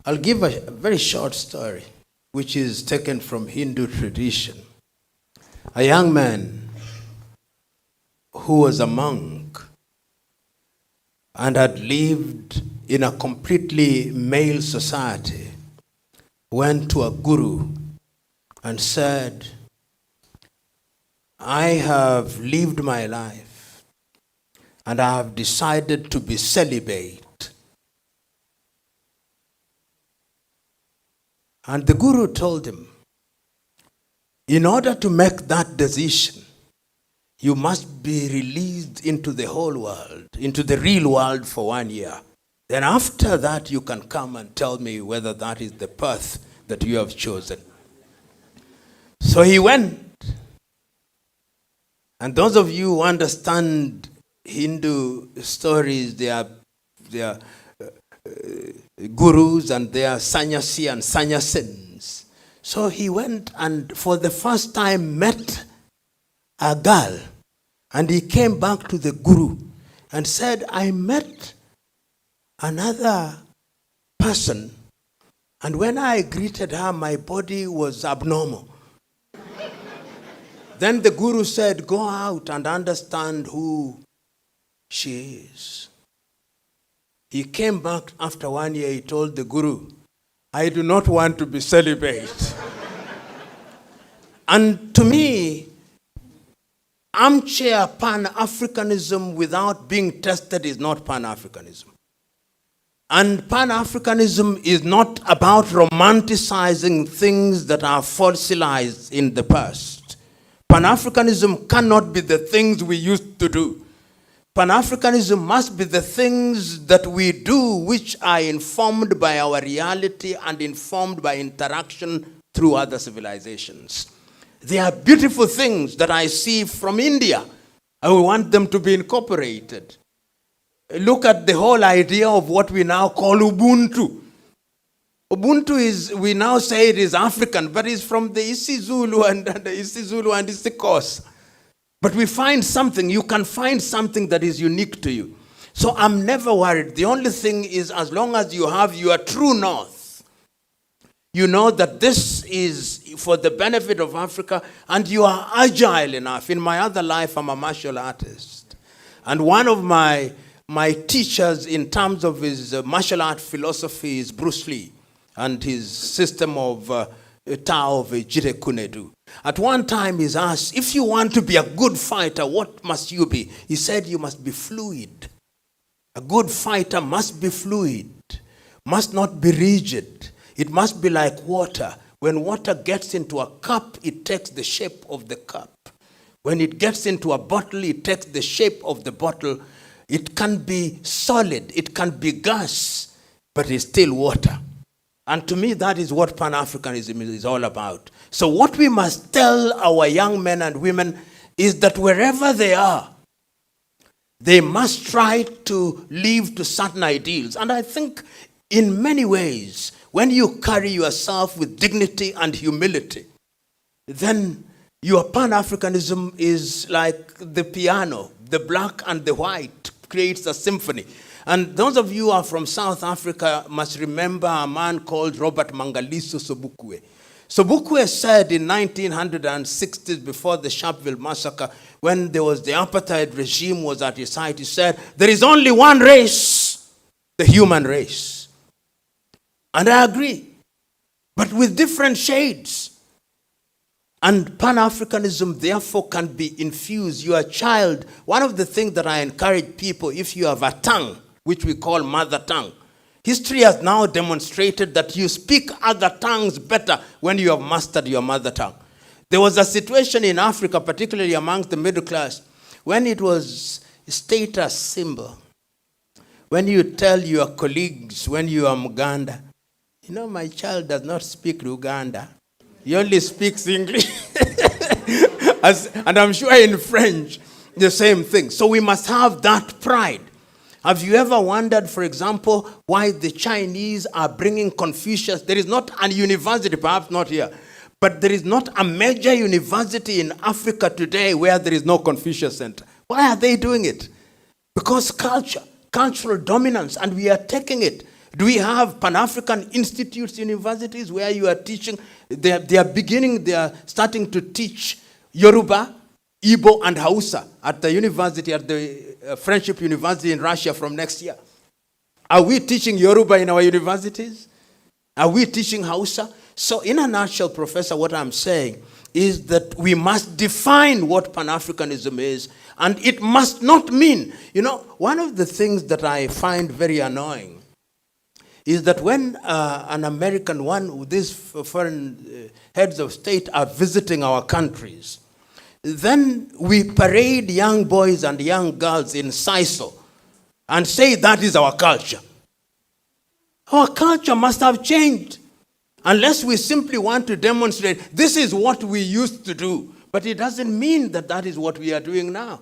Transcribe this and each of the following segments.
I'll give a very short story, which is taken from Hindu tradition. A young man who was a monk and had lived in a completely male society went to a guru and said, I have lived my life and I have decided to be celibate. And the guru told him, in order to make that decision, you must be released into the whole world, into the real world for 1 year. Then after that, you can come and tell me whether that is the path that you have chosen. So he went. And those of you who understand Hindu stories, they are gurus and they are sannyasi and sannyasins. So he went and for the first time met a girl. And he came back to the guru and said, I met another person. And when I greeted her, my body was abnormal. Then the guru said, go out and understand who she is. He came back after 1 year, he told the guru, I do not want to be celibate. And to me, armchair Pan-Africanism without being tested is not Pan-Africanism. And Pan-Africanism is not about romanticizing things that are fossilized in the past. Pan-Africanism cannot be the things we used to do. Pan-Africanism must be the things that we do which are informed by our reality and informed by interaction through other civilizations. They are beautiful things that I see from India. I want them to be incorporated. Look at the whole idea of what we now call Ubuntu. Ubuntu is, we now say it is African, but it's from the isiZulu and Isikos. But we find something, you can find something that is unique to you. So I'm never worried. The only thing is, as long as you have your true north, you know that this is for the benefit of Africa, and you are agile enough. In my other life, I'm a martial artist. And one of my teachers in terms of his martial art philosophy is Bruce Lee and his system of Tao of Jire Kunedu. At one time he's asked, if you want to be a good fighter, what must you be? He said, you must be fluid. A good fighter must be fluid, must not be rigid. It must be like water. When water gets into a cup, it takes the shape of the cup. When it gets into a bottle, it takes the shape of the bottle. It can be solid, it can be gas, but it's still water. And to me, that is what Pan-Africanism is all about. So what we must tell our young men and women is that wherever they are, they must try to live to certain ideals. And I think in many ways, when you carry yourself with dignity and humility, then your Pan-Africanism is like the piano, the black and the white creates a symphony. And those of you who are from South Africa must remember a man called Robert Mangaliso Sobukwe. Sobukwe said in 1960s, before the Sharpeville massacre, when there was the apartheid regime was at his height, he said, there is only one race, the human race. And I agree, but with different shades. And Pan-Africanism, therefore, can be infused. Your child, one of the things that I encourage people, if you have a tongue, which we call mother tongue, history has now demonstrated that you speak other tongues better when you have mastered your mother tongue. There was a situation in Africa, particularly amongst the middle class, when it was a status symbol. When you tell your colleagues, when you are Muganda, you know, my child does not speak Luganda. He only speaks English. And I'm sure in French, the same thing. So we must have that pride. Have you ever wondered, for example, why the Chinese are bringing Confucius? There is not a university, perhaps not here, but there is not a major university in Africa today where there is no Confucius Center. Why are they doing it? Because culture, cultural dominance, and we are taking it. Do we have Pan-African institutes, universities where you are teaching? They are starting to teach Yoruba, Igbo, and Hausa at the university, at the Friendship University in Russia from next year. Are we teaching Yoruba in our universities? Are we teaching Hausa? So in a nutshell, Professor, what I'm saying is that we must define what Pan-Africanism is, and it must not mean, one of the things that I find very annoying is that when an American, these foreign heads of state are visiting our countries, then we parade young boys and young girls in sisal and say that is our culture. Our culture must have changed. Unless we simply want to demonstrate this is what we used to do. But it doesn't mean that that is what we are doing now.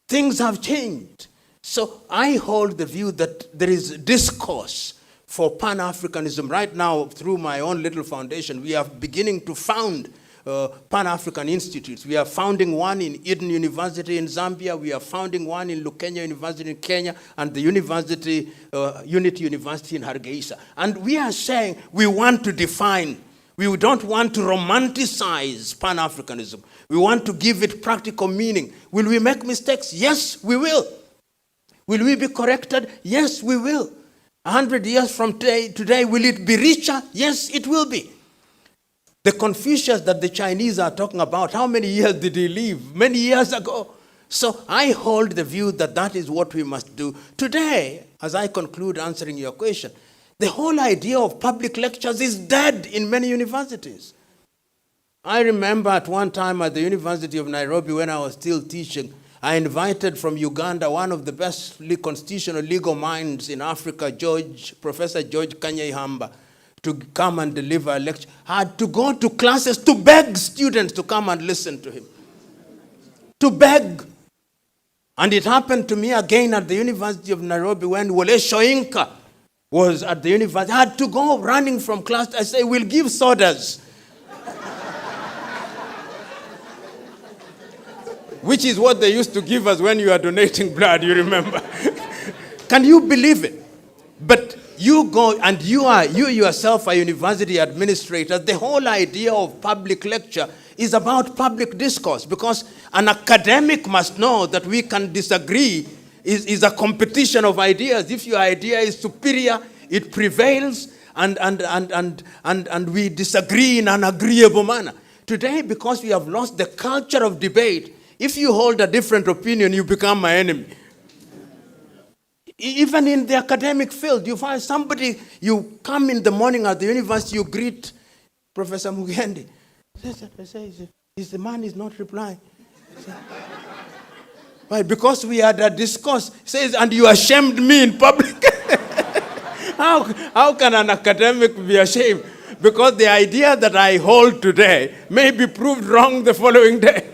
Things have changed. So I hold the view that there is discourse for Pan-Africanism. Right now, through my own little foundation, we are beginning to found Pan-African institutes. We are founding one in Eden University in Zambia. We are founding one in Lukenya University in Kenya, and the Unity University in Hargeisa. And we are saying we want to define. We don't want to romanticize Pan-Africanism. We want to give it practical meaning. Will we make mistakes? Yes, we will. Will we be corrected? Yes, we will. 100 years from today, will it be richer? Yes, it will be. The Confucius that the Chinese are talking about, how many years did he live? Many years ago. So I hold the view that that is what we must do. Today, as I conclude answering your question, the whole idea of public lectures is dead in many universities. I remember at one time at the University of Nairobi when I was still teaching, I invited from Uganda one of the best constitutional legal minds in Africa, Professor George Kanyeihamba, to come and deliver a lecture. I had to go to classes to beg students to come and listen to him. To beg. And it happened to me again at the University of Nairobi when Wole Soyinka was at the university. I had to go running from class. I say, we'll give sodas. Which is what they used to give us when you are donating blood, you remember. Can you believe it? But you go, and you yourself are university administrator. The whole idea of public lecture is about public discourse, because an academic must know that we can disagree. Is a competition of ideas. If your idea is superior, it prevails, and we disagree in an agreeable manner. Today, because we have lost the culture of debate, if you hold a different opinion, you become my enemy. Even in the academic field, you find somebody, you come in the morning at the university, you greet Professor Mugendi. The man is not replying. Right, because we had a discourse. He says, and you ashamed me in public. How can an academic be ashamed? Because the idea that I hold today may be proved wrong the following day.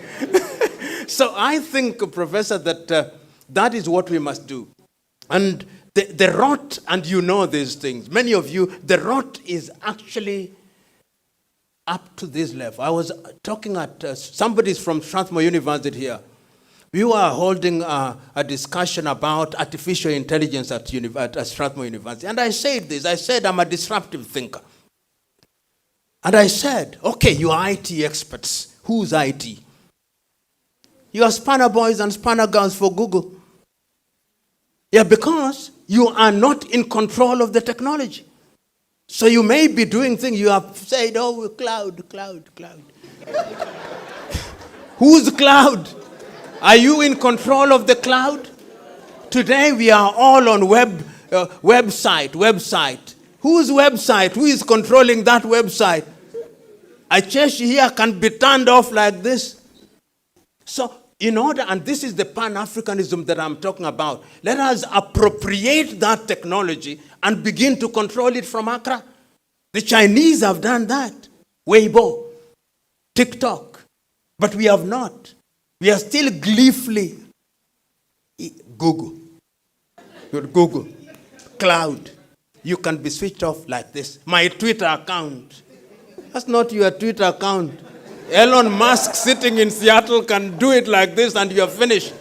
So I think, Professor, that that is what we must do. And the rot, and you know these things, many of you, the rot is actually up to this level. I was talking at, somebody's from Strathmore University here. We were holding a discussion about artificial intelligence at Strathmore University. And I said this, I said I'm a disruptive thinker. And I said, okay, you are IT experts. Who's IT? You are spanner boys and spanner girls for Google. Yeah, because you are not in control of the technology. So you may be doing things, you have said, oh, cloud. Who's cloud? Are you in control of the cloud? Today we are all on website. Whose website? Who is controlling that website? A church here can be turned off like this. So in order, and this is the Pan-Africanism that I'm talking about, let us appropriate that technology and begin to control it from Accra. The Chinese have done that. Weibo, TikTok. But we have not. We are still gleefully Google, cloud. You can be switched off like this. My Twitter account. That's not your Twitter account. Elon Musk sitting in Seattle can do it like this and you're finished.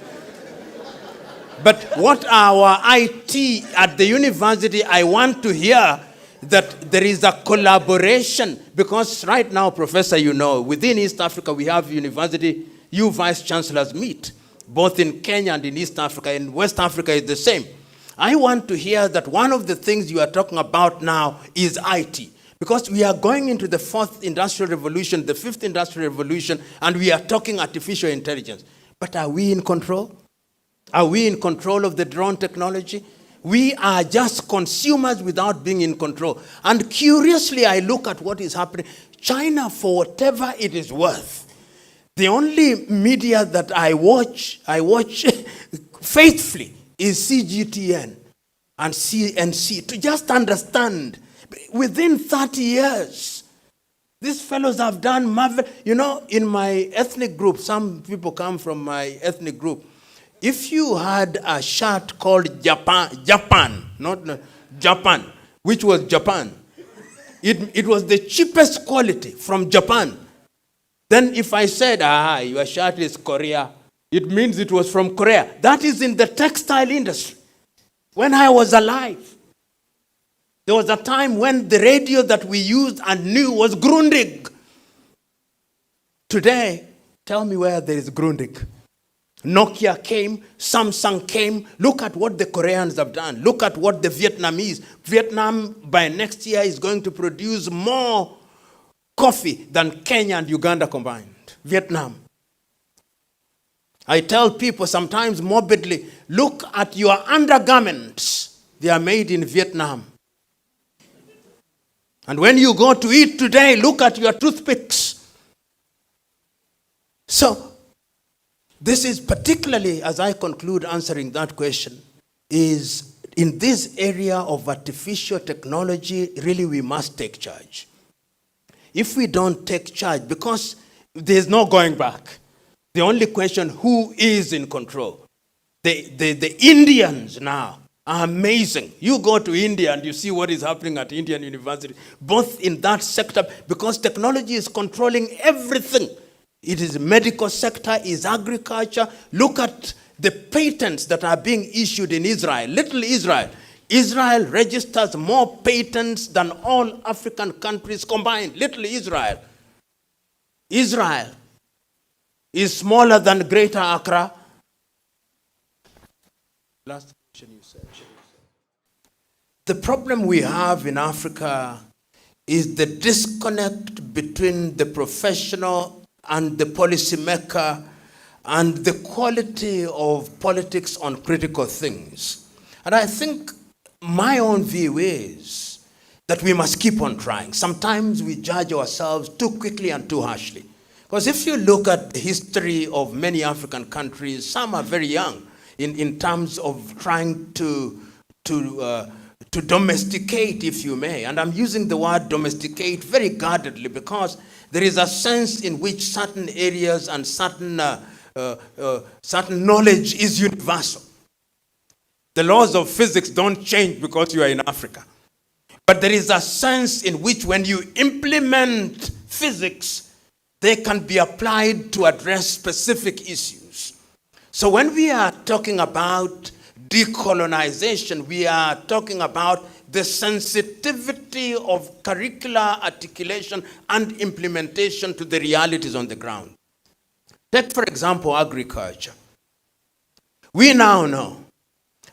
But what our IT at the university, I want to hear that there is a collaboration, because right now, Professor, you know, within East Africa, we have university, you vice chancellors meet, both in Kenya and in East Africa. In West Africa, it's the same. I want to hear that one of the things you are talking about now is IT. Because we are going into the fourth industrial revolution, the fifth industrial revolution, and we are talking artificial intelligence. But are we in control? Are we in control of the drone technology? We are just consumers without being in control. And curiously, I look at what is happening. China, for whatever it is worth, the only media that I watch faithfully is CGTN and CNC, to just understand. Within 30 years, these fellows have done marvel. You know, in my ethnic group, some people come from my ethnic group. If you had a shirt called Japan, which was Japan, it was the cheapest quality from Japan. Then if I said, your shirt is Korea, it means it was from Korea. That is in the textile industry. When I was alive, there was a time when the radio that we used and knew was Grundig. Today, tell me where there is Grundig. Nokia came, Samsung came. Look at what the Koreans have done. Look at what the Vietnamese. Vietnam, by next year, is going to produce more coffee than Kenya and Uganda combined. Vietnam. I tell people sometimes morbidly, look at your undergarments. They are made in Vietnam. And when you go to eat today, look at your toothpicks. So, this is particularly, as I conclude answering that question, is in this area of artificial technology, really we must take charge. If we don't take charge, because there's no going back, the only question, who is in control? The Indians now are amazing. You go to India and you see what is happening at Indian University, both in that sector, because technology is controlling everything. It is medical sector, is agriculture. Look at the patents that are being issued in Israel. Little Israel. Israel registers more patents than all African countries combined. Little Israel. Israel is smaller than Greater Accra. Last question you said. The problem we have in Africa is the disconnect between the professional and the policymaker and the quality of politics on critical things. And I think my own view is that we must keep on trying. Sometimes we judge ourselves too quickly and too harshly. Because if you look at the history of many African countries, some are very young in terms of trying to domesticate, if you may. And I'm using the word domesticate very guardedly, because there is a sense in which certain areas and certain knowledge is universal. The laws of physics don't change because you are in Africa. But there is a sense in which when you implement physics, they can be applied to address specific issues. So when we are talking about decolonization, we are talking about the sensitivity of curricular articulation and implementation to the realities on the ground. Take, for example, agriculture. We now know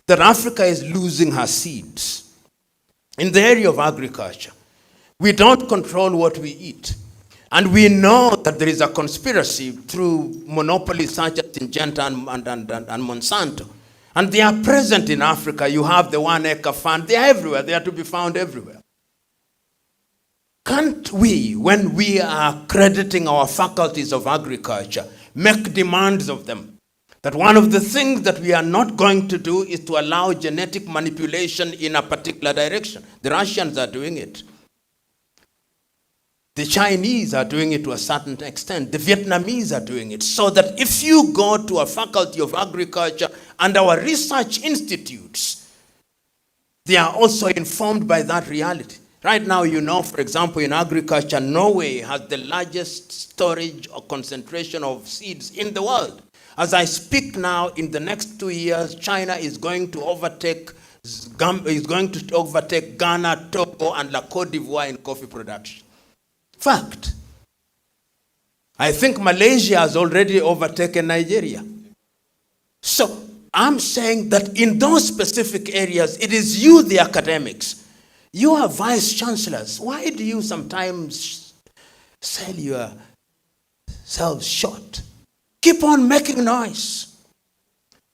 that Africa is losing her seeds in the area of agriculture. We don't control what we eat. And we know that there is a conspiracy through monopolies such as Syngenta and Monsanto. And they are present in Africa. You have the 1 acre fund. They are everywhere. They are to be found everywhere. Can't we, when we are crediting our faculties of agriculture, make demands of them? That one of the things that we are not going to do is to allow genetic manipulation in a particular direction. The Russians are doing it. The Chinese are doing it to a certain extent. The Vietnamese are doing it. So that if you go to a faculty of agriculture and our research institutes, they are also informed by that reality. Right now, you know, for example, in agriculture, Norway has the largest storage or concentration of seeds in the world. As I speak now, in the next 2 years, China is going to overtake Ghana, Togo, and La Côte d'Ivoire in coffee production. Fact. I think Malaysia has already overtaken Nigeria. So I'm saying that in those specific areas, it is you, the academics. You are vice chancellors. Why do you sometimes sell yourselves short? Keep on making noise.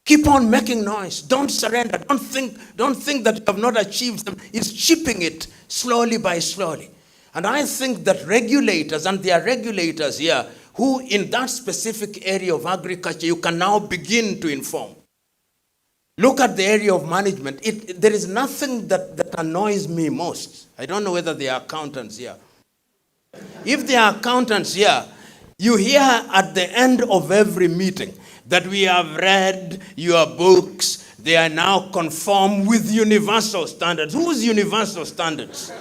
Keep on making noise. Don't surrender. Don't think that you have not achieved them. It's chipping it slowly by slowly. And I think that regulators, and there are regulators here, who in that specific area of agriculture, you can now begin to inform. Look at the area of management. There is nothing that annoys me most. I don't know whether there are accountants here. If there are accountants here, you hear at the end of every meeting that we have read your books. They are now conform with universal standards. Whose universal standards?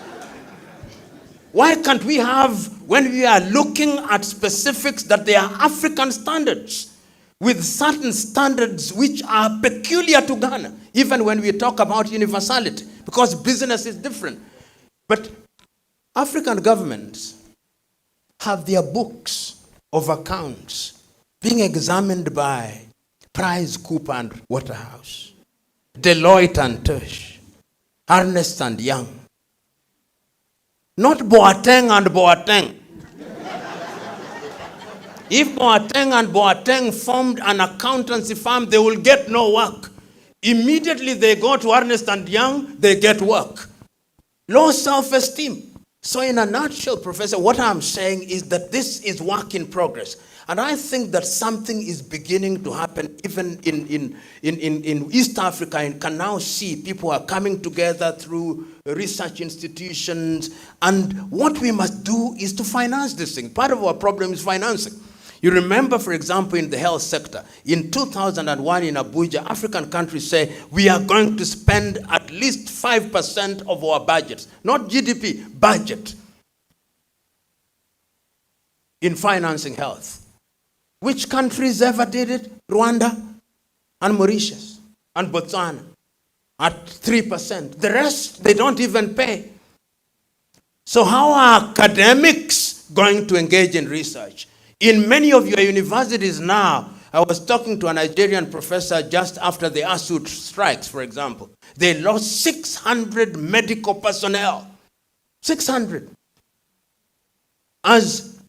Why can't we have, when we are looking at specifics, that they are African standards with certain standards which are peculiar to Ghana, even when we talk about universality, because business is different. But African governments have their books of accounts being examined by Price, Cooper and Waterhouse, Deloitte and Touche, Ernst and Young. Not Boateng and Boateng. If Boateng and Boateng formed an accountancy firm, they will get no work. Immediately they go to Ernst and Young, they get work. Low self-esteem. So in a nutshell, Professor, what I'm saying is that this is work in progress. And I think that something is beginning to happen even in East Africa, and can now see people are coming together through research institutions. And what we must do is to finance this thing. Part of our problem is financing. You remember, for example, in the health sector, in 2001 in Abuja, African countries say we are going to spend at least 5% of our budgets, not GDP, budget, in financing health. Which countries ever did it? Rwanda and Mauritius and Botswana at 3%. The rest, they don't even pay. So how are academics going to engage in research? In many of your universities now, I was talking to a Nigerian professor just after the ASU strikes, for example. They lost 600 medical personnel. 600. As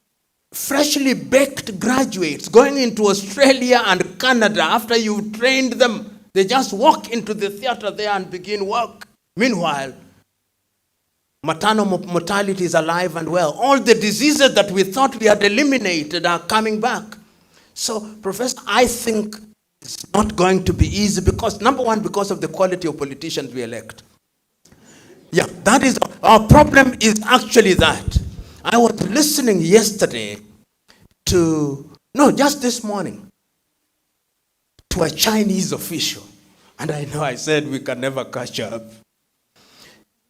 freshly baked graduates going into Australia and Canada, after you've trained them, they just walk into the theater there and begin work. Meanwhile, maternal mortality is alive and well. All the diseases that we thought we had eliminated are coming back. So, Professor, I think it's not going to be easy because, number one, because of the quality of politicians we elect. Yeah, that is, our problem is actually that. I was listening yesterday just this morning, to a Chinese official. And I know I said we can never catch up.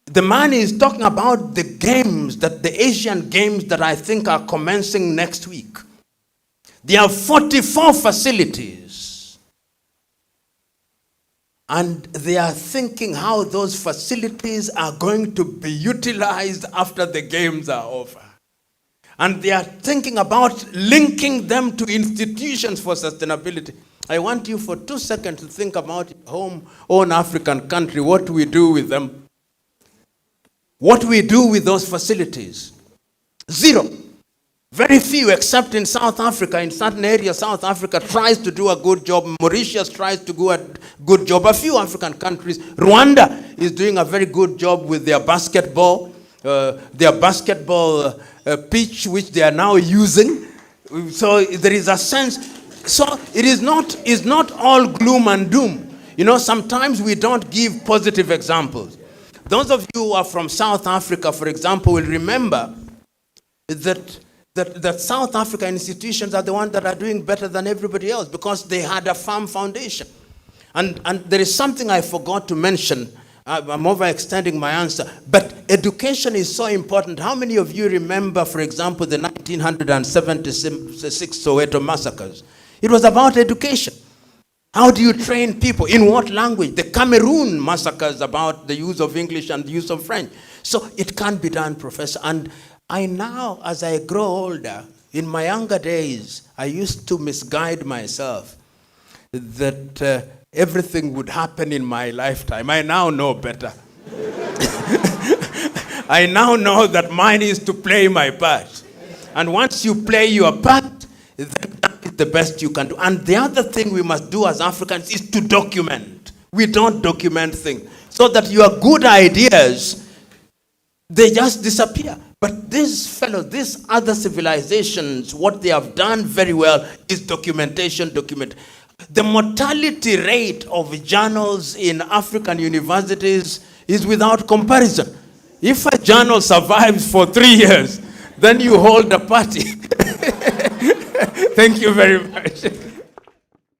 The man is talking about the games, the Asian games that I think are commencing next week. There are 44 facilities. And they are thinking how those facilities are going to be utilized after the games are over. And they are thinking about linking them to institutions for sustainability. I want you for 2 seconds to think about own African country, what we do with them. What we do with those facilities? Zero. Very few, except in South Africa. In certain areas, South Africa tries to do a good job. Mauritius tries to do a good job. A few African countries. Rwanda is doing a very good job with their basketball pitch, which they are now using. So there is a sense. So it is not all gloom and doom. You know, sometimes we don't give positive examples. Those of you who are from South Africa, for example, will remember that South African institutions are the ones that are doing better than everybody else because they had a firm foundation. And there is something I forgot to mention. I'm overextending my answer. But education is so important. How many of you remember, for example, the 1976 Soweto massacres? It was about education. How do you train people? In what language? The Cameroon massacres about the use of English and the use of French. So it can't be done, Professor. And I now, as I grow older, in my younger days, I used to misguide myself that everything would happen in my lifetime. I now know better. I now know that mine is to play my part. And once you play your part, that is the best you can do. And the other thing we must do as Africans is to document. We don't document things. So that your good ideas, they just disappear. But these fellows, these other civilizations, what they have done very well is documentation. The mortality rate of journals in African universities is without comparison. If a journal survives for 3 years, then you hold a party. Thank you very much.